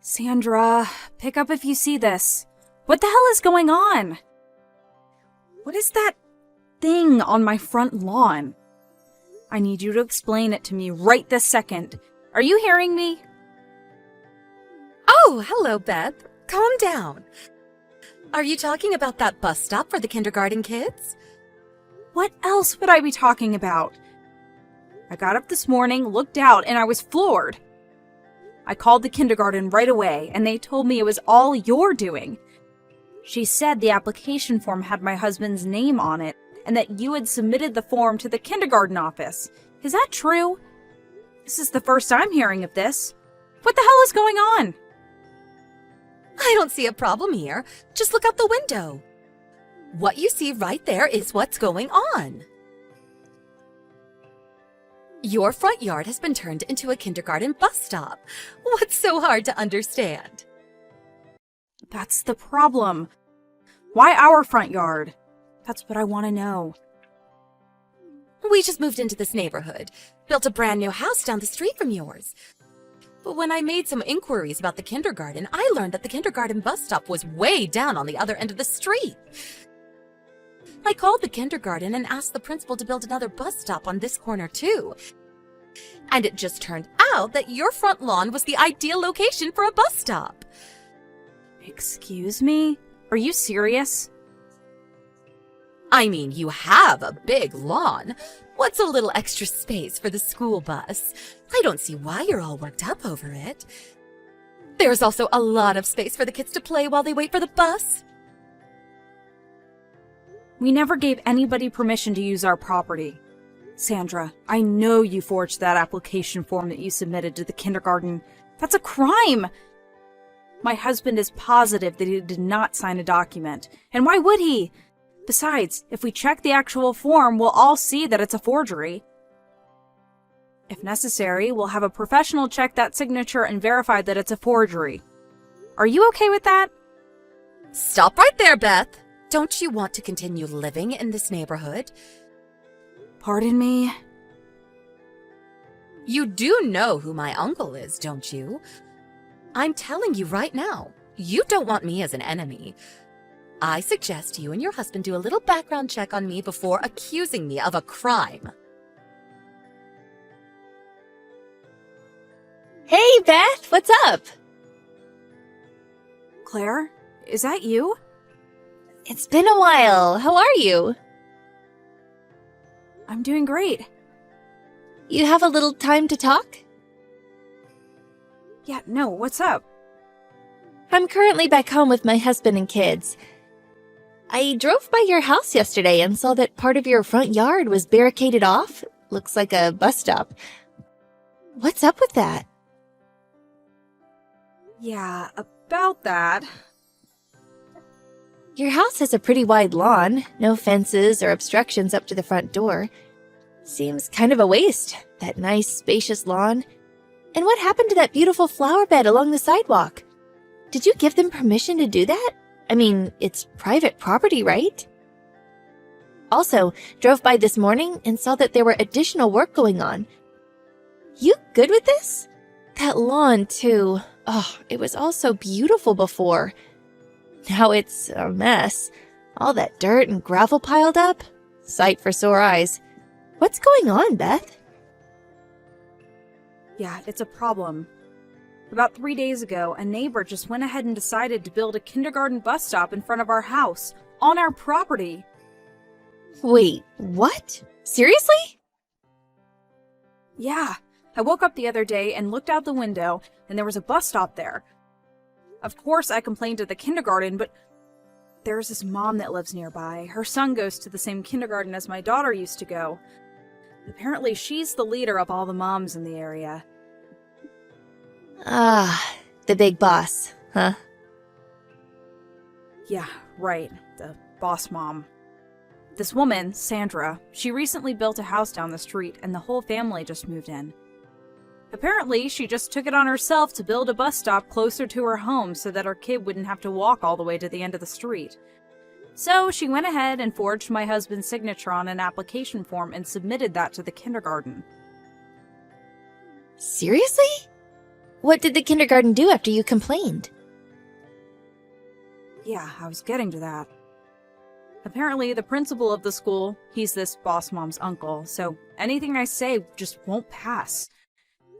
Sandra, pick up if you see this. What the hell is going on? What is that thing on my front lawn? I need you to explain it to me right this second. Are you hearing me? Oh, hello, Beth. Calm down. Are you talking about that bus stop for the kindergarten kids? What else would I be talking about? I got up this morning, looked out, and I was floored. I called the kindergarten right away, and they told me it was all your doing. She said the application form had my husband's name on it, and that you had submitted the form to the kindergarten office. Is that true? This is the first I'm hearing of this. What the hell is going on? I don't see a problem here. Just look out the window. What you see right there is what's going on. Your front yard has been turned into a kindergarten bus stop. What's so hard to understand? That's the problem. Why our front yard? That's what I want to know. We just moved into this neighborhood, built a brand new house down the street from yours. But when I made some inquiries about the kindergarten, I learned that the kindergarten bus stop was way down on the other end of the street. I called the kindergarten and asked the principal to build another bus stop on this corner too. And it just turned out that your front lawn was the ideal location for a bus stop. Excuse me? Are you serious? I mean, you have a big lawn. What's a little extra space for the school bus? I don't see why you're all worked up over it. There's also a lot of space for the kids to play while they wait for the bus. We never gave anybody permission to use our property. Sandra, I know you forged that application form that you submitted to the kindergarten. That's a crime! My husband is positive that he did not sign a document. And why would he? Besides, if we check the actual form, we'll all see that it's a forgery. If necessary, we'll have a professional check that signature and verify that it's a forgery. Are you okay with that? Stop right there, Beth. Don't you want to continue living in this neighborhood? Pardon me? You do know who my uncle is, don't you? I'm telling you right now, you don't want me as an enemy. I suggest you and your husband do a little background check on me before accusing me of a crime. Hey, Beth, what's up? Claire, is that you? It's been a while. How are you? I'm doing great. You have a little time to talk? Yeah, no, what's up? I'm currently back home with my husband and kids. I drove by your house yesterday and saw that part of your front yard was barricaded off. Looks like a bus stop. What's up with that? Yeah, about that. Your house has a pretty wide lawn, no fences or obstructions up to the front door. Seems kind of a waste, that nice, spacious lawn. And what happened to that beautiful flower bed along the sidewalk? Did you give them permission to do that? I mean, it's private property, right? Also, drove by this morning and saw that there were additional work going on. You good with this? That lawn, too. Oh, it was all so beautiful before. Now it's a mess. All that dirt and gravel piled up. Sight for sore eyes. What's going on, Beth? Yeah, it's a problem. About 3 days ago, a neighbor just went ahead and decided to build a kindergarten bus stop in front of our house, on our property. Wait, what? Seriously? Yeah, I woke up the other day and looked out the window, and there was a bus stop there. Of course, I complained to the kindergarten, but there's this mom that lives nearby. Her son goes to the same kindergarten as my daughter used to go. Apparently, she's the leader of all the moms in the area. Ah, the big boss, huh? Yeah, right. The boss mom. This woman, Sandra, she recently built a house down the street and the whole family just moved in. Apparently, she just took it on herself to build a bus stop closer to her home so that her kid wouldn't have to walk all the way to the end of the street. So she went ahead and forged my husband's signature on an application form and submitted that to the kindergarten. Seriously? What did the kindergarten do after you complained? Yeah, I was getting to that. Apparently, the principal of the school, he's this boss mom's uncle, so anything I say just won't pass.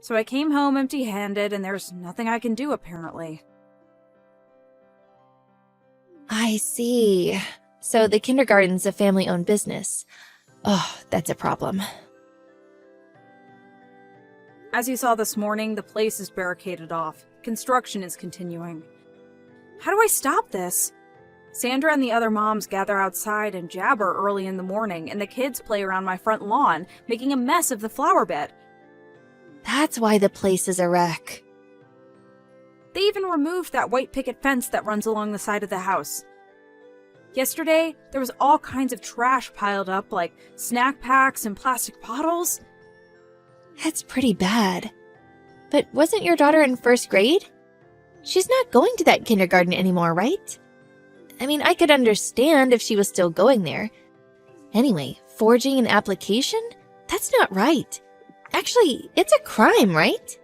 So I came home empty-handed, and there's nothing I can do, apparently. I see. So the kindergarten's a family-owned business. Oh, that's a problem. As you saw this morning, the place is barricaded off. Construction is continuing. How do I stop this? Sandra and the other moms gather outside and jabber early in the morning, and the kids play around my front lawn, making a mess of the flower bed. That's why the place is a wreck. They even removed that white picket fence that runs along the side of the house. Yesterday, there was all kinds of trash piled up, like snack packs and plastic bottles. That's pretty bad. But wasn't your daughter in first grade? She's not going to that kindergarten anymore, right? I mean, I could understand if she was still going there. Anyway, forging an application? That's not right. Actually, it's a crime, right?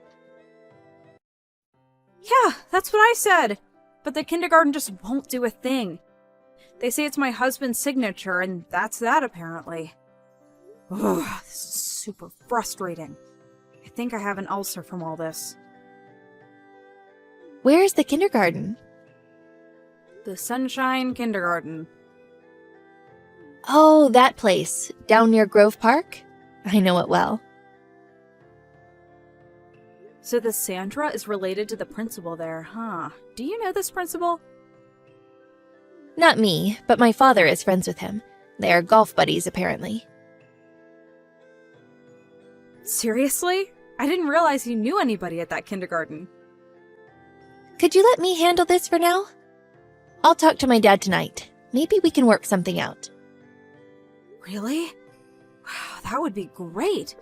Yeah, that's what I said. But the kindergarten just won't do a thing. They say it's my husband's signature, and that's that, apparently. Ugh, this is super frustrating. I think I have an ulcer from all this. Where's the kindergarten? The Sunshine Kindergarten. Oh, that place, down near Grove Park? I know it well. So the Sandra is related to the principal there, huh? Do you know this principal? Not me, but my father is friends with him. They are golf buddies, apparently. Seriously? I didn't realize you knew anybody at that kindergarten. Could you let me handle this for now? I'll talk to my dad tonight. Maybe we can work something out. Really? Wow, that would be great.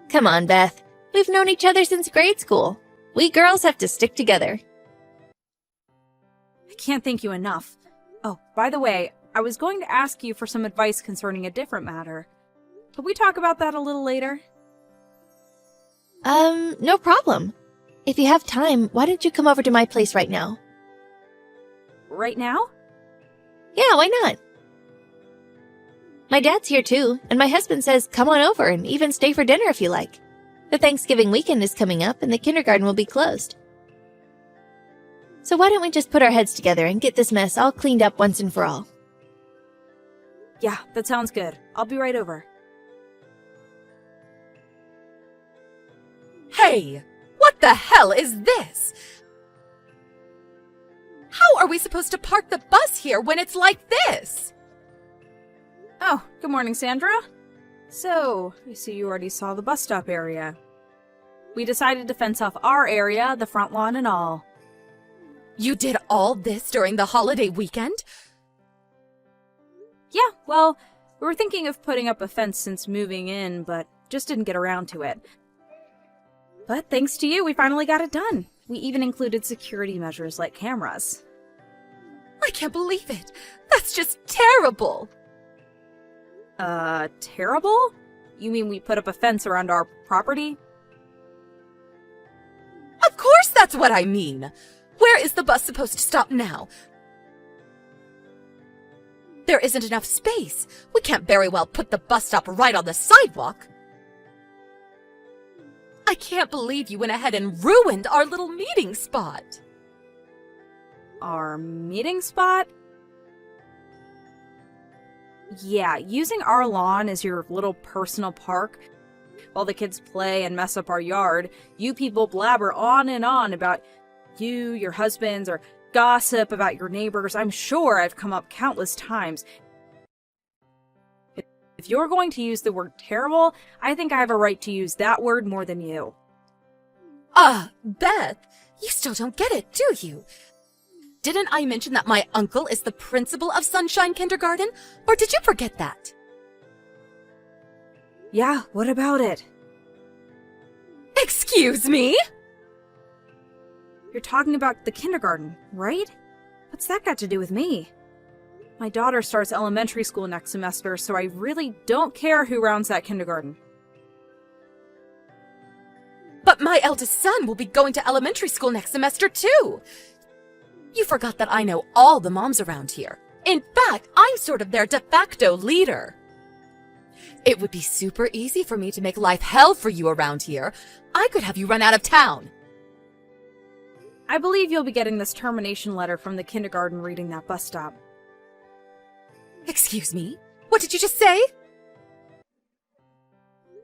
Come on, Beth. We've known each other since grade school. We girls have to stick together. I can't thank you enough. Oh, by the way, I was going to ask you for some advice concerning a different matter. Could we talk about that a little later? No problem. If you have time, why don't you come over to my place right now? Right now? Yeah, why not? My dad's here too, and my husband says come on over and even stay for dinner if you like. The Thanksgiving weekend is coming up and the kindergarten will be closed. So why don't we just put our heads together and get this mess all cleaned up once and for all? Yeah, that sounds good. I'll be right over. Hey, what the hell is this? How are we supposed to park the bus here when it's like this? Oh, good morning, Sandra. So, I see you already saw the bus stop area. We decided to fence off our area, the front lawn and all. You did all this during the holiday weekend? Yeah, well, we were thinking of putting up a fence since moving in, but just didn't get around to it. But thanks to you, we finally got it done. We even included security measures like cameras. I can't believe it. That's just terrible. Terrible? You mean we put up a fence around our property? Of course that's what I mean. Where is the bus supposed to stop now? There isn't enough space. We can't very well put the bus stop right on the sidewalk. I can't believe you went ahead and ruined our little meeting spot. Our meeting spot? Yeah, using our lawn as your little personal park while the kids play and mess up our yard, you people blabber on and on about you, your husbands, or gossip about your neighbors. I'm sure I've come up countless times. If you're going to use the word terrible, I think I have a right to use that word more than you. Beth, you still don't get it, do you? Didn't I mention that my uncle is the principal of Sunshine Kindergarten? Or did you forget that? Yeah, what about it? Excuse me? You're talking about the kindergarten, right? What's that got to do with me? My daughter starts elementary school next semester, so I really don't care who rounds that kindergarten. But my eldest son will be going to elementary school next semester, too. You forgot that I know all the moms around here. In fact, I'm sort of their de facto leader. It would be super easy for me to make life hell for you around here. I could have you run out of town. I believe you'll be getting this termination letter from the kindergarten reading that bus stop. Excuse me? What did you just say?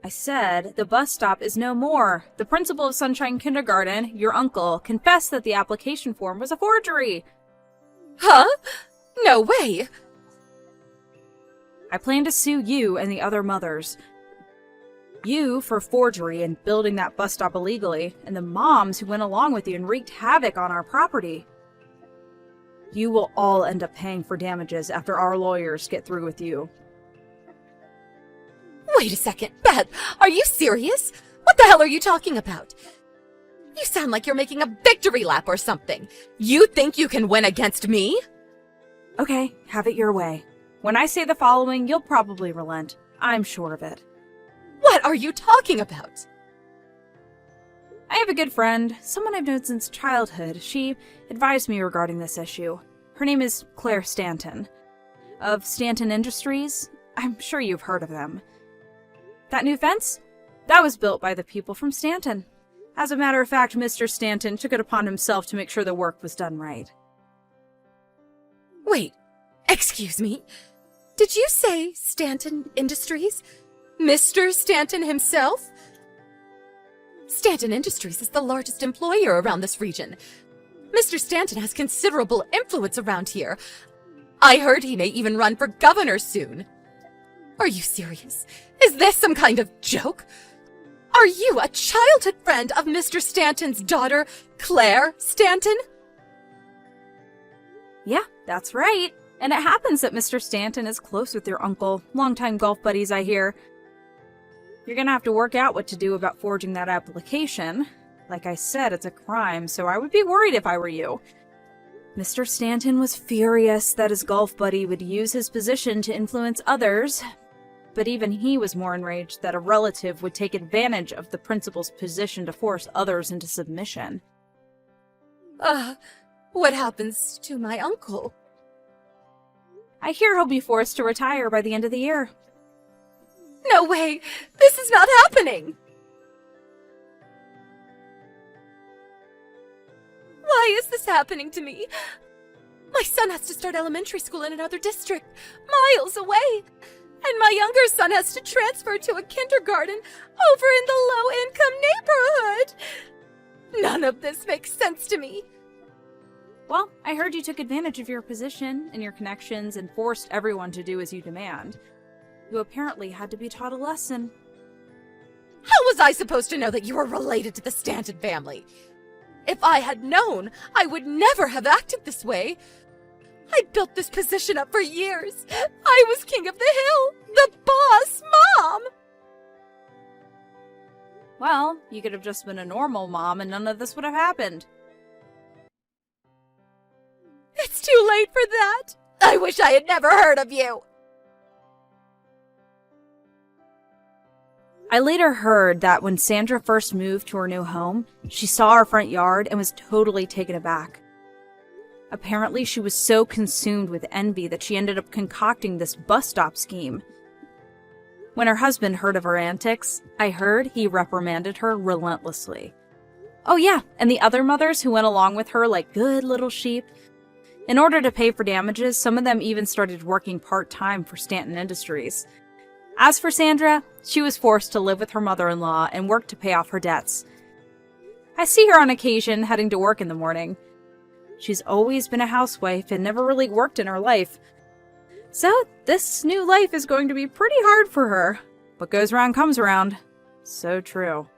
I said the bus stop is no more. The principal of Sunshine Kindergarten, your uncle, confessed that the application form was a forgery. Huh? No way. I plan to sue you and the other mothers. You for forgery and building that bus stop illegally, and the moms who went along with you and wreaked havoc on our property. You will all end up paying for damages after our lawyers get through with you. Wait a second, Beth, are you serious? What the hell are you talking about? You sound like you're making a victory lap or something. You think you can win against me? Okay, have it your way. When I say the following, you'll probably relent. I'm sure of it. What are you talking about? I have a good friend, someone I've known since childhood. She advised me regarding this issue. Her name is Claire Stanton. Of Stanton Industries. I'm sure you've heard of them. That new fence? That was built by the people from Stanton. As a matter of fact, Mr. Stanton took it upon himself to make sure the work was done right. Wait, excuse me? Did you say Stanton Industries? Mr. Stanton himself? Stanton Industries is the largest employer around this region. Mr. Stanton has considerable influence around here. I heard he may even run for governor soon. Are you serious? Is this some kind of joke? Are you a childhood friend of Mr. Stanton's daughter, Claire Stanton? Yeah, that's right. And it happens that Mr. Stanton is close with your uncle. Longtime golf buddies, I hear. You're gonna have to work out what to do about forging that application. Like I said, it's a crime, so I would be worried if I were you. Mr. Stanton was furious that his golf buddy would use his position to influence others, but even he was more enraged that a relative would take advantage of the principal's position to force others into submission. What happens to my uncle? I hear he'll be forced to retire by the end of the year. No way! This is not happening! Why is this happening to me? My son has to start elementary school in another district, miles away. And my younger son has to transfer to a kindergarten over in the low-income neighborhood. None of this makes sense to me. Well, I heard you took advantage of your position and your connections and forced everyone to do as you demand. You apparently had to be taught a lesson. How was I supposed to know that you were related to the Stanton family? If I had known, I would never have acted this way. I built this position up for years. I was king of the hill, the boss mom. Well, you could have just been a normal mom and none of this would have happened. It's too late for that. I wish I had never heard of you. I later heard that when Sandra first moved to her new home, she saw our front yard and was totally taken aback. Apparently, she was so consumed with envy that she ended up concocting this bus stop scheme. When her husband heard of her antics, I heard he reprimanded her relentlessly. Oh yeah, and the other mothers who went along with her like good little sheep. In order to pay for damages, some of them even started working part-time for Stanton Industries. As for Sandra, she was forced to live with her mother-in-law and work to pay off her debts. I see her on occasion heading to work in the morning. She's always been a housewife and never really worked in her life. So, this new life is going to be pretty hard for her. What goes around comes around. So true.